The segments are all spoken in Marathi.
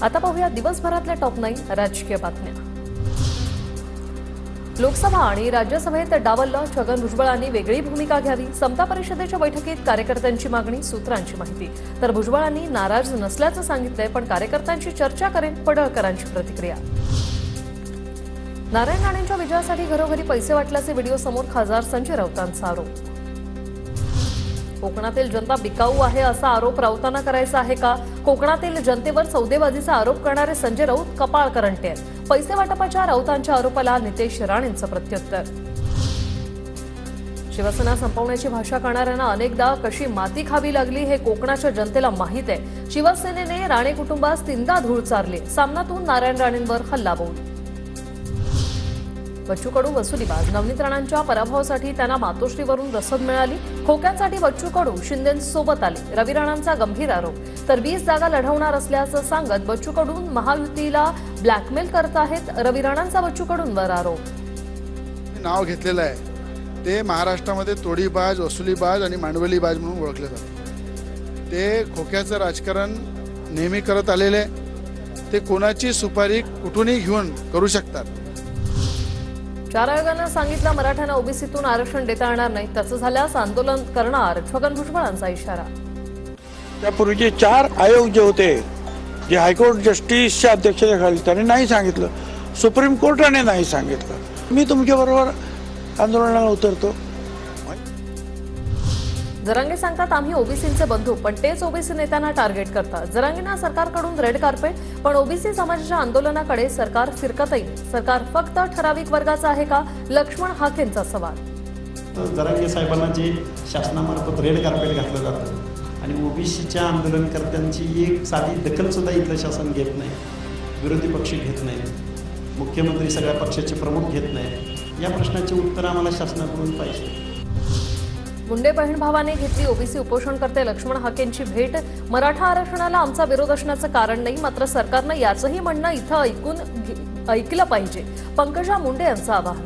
आता पाहूया दिवसभरातल्या टॉप 9 राजकीय बातम्या। लोकसभा आणि राज्यसभेत डावललं, छगन भुजबळांनी वेगळी भूमिका घ्यावी। समता परिषदेच्या बैठकीत कार्यकर्त्यांची मागणी, सूत्रांची माहिती। तर भुजबळांनी नाराज नसल्याचं सांगितलंय, पण कार्यकर्त्यांची चर्चा करेन, पडळकरांची प्रतिक्रिया। नारायण राणेंच्या विजयासाठी घरोघरी पैसे वाटल्याचे व्हिडिओ समोर, खासदार संजय राऊतांचा आरोप। कोकणातील जनता बिकाऊ आहे असा आरोप राऊतांना करायचा आहे का? कोकणातील जनतेवर सौदेबाजीचा आरोप करणारे संजय राऊत कपाळ करंटे आहेत। पैसे वाटपाच्या राऊतांच्या आरोपाला नितेश राणेंचं प्रत्युत्तर। शिवसेना संपवण्याची भाषा करणाऱ्यांना अनेकदा कशी माती खावी लागली हे कोकणाच्या जनतेला माहीत आहे। शिवसेनेने राणे कुटुंबास तीनदा धूळ चारली, सामनातून नारायण राणेंवर हल्लाबोल। बच्चू कडू वसुलीबाज, नवनीत राणांच्या पराभवासाठी त्यांना मातोश्रीवरून रसद मिळाली। खोक्यांसाठी बच्चू कडू शिंदेंसोबत आले, रवी राणांचा गंभीर आरोप। तर 20 जागा लढवणार असल्याचं सांगत बच्चू कडू महायुतीला ब्लॅकमेल करत आहेत, रवी राणांचा बच्चू कडूंवर आरोप। नाव घेतलेलं आहे ते महाराष्ट्रामध्ये तोडीबाज, वसुलीबाज आणि मांडवलीबाज म्हणून ओळखले जातात। ते खोक्याचं राजकारण नेहमी करत आलेले, ते कोणाची सुपारी कुठूनही घेऊन करू शकतात। 4 आयोगानं सांगितलं, मराठ्यांना ओबीसीतून आरक्षण देता येणार नाही, तसं झाल्यास आंदोलन करणार, छगन भुजबळांचा इशारा। त्यापूर्वीचे 4 आयोग जे होते, जे हायकोर्ट जस्टिसच्या अध्यक्षतेखाली, त्यांनी नाही सांगितलं, सुप्रीम कोर्टाने नाही सांगितलं। मी तुमच्याबरोबर आंदोलनाला उतरतो। जरांगे सांगतात, आम्ही ओबीसींचे बंधू, पण तेच ओबीसी नेत्यांना टार्गेट करतात। जरांगेंना सरकारकडून रेड कार्पेट, पण ओबीसी समाजाच्या आंदोलनाकडे सरकार फिरकतही नाही। सरकार फक्त ठराविक वर्गाचं आहे का? लक्ष्मण हाकेंचा सवाल। जरांगे साहेबांना जे शासनामार्फत रेड कार्पेट घातलं जातं आणि ओबीसीच्या आंदोलनकर्त्यांची एक साधी दखल सुद्धा इथलं शासन घेत नाही, विरोधी पक्ष घेत नाहीत, मुख्यमंत्री सगळ्या पक्षाचे प्रमुख घेत नाहीत। या प्रश्नाचे उत्तर आम्हाला शासनाकडून पाहिजे। मुंडे बहीण भावाने घेतली ओबीसी उपोषणकर्ते लक्ष्मण हाकेंची भेट। मराठा आरक्षणाला आमचा विरोध असण्याचं कारण नाही, मात्र सरकारनं याचंही म्हणणं इथं ऐकलं पाहिजे, पंकजा मुंडे यांचं आवाहन।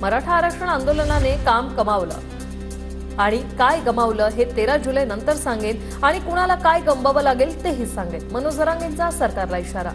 मराठा आरक्षण आंदोलनाने काम कमावलं आणि काय गमावलं हे 13 जुलै नंतर सांगेन, आणि कुणाला काय गमवावं लागेल तेही सांगेन, मनोज जरांगेंचा सरकारला इशारा।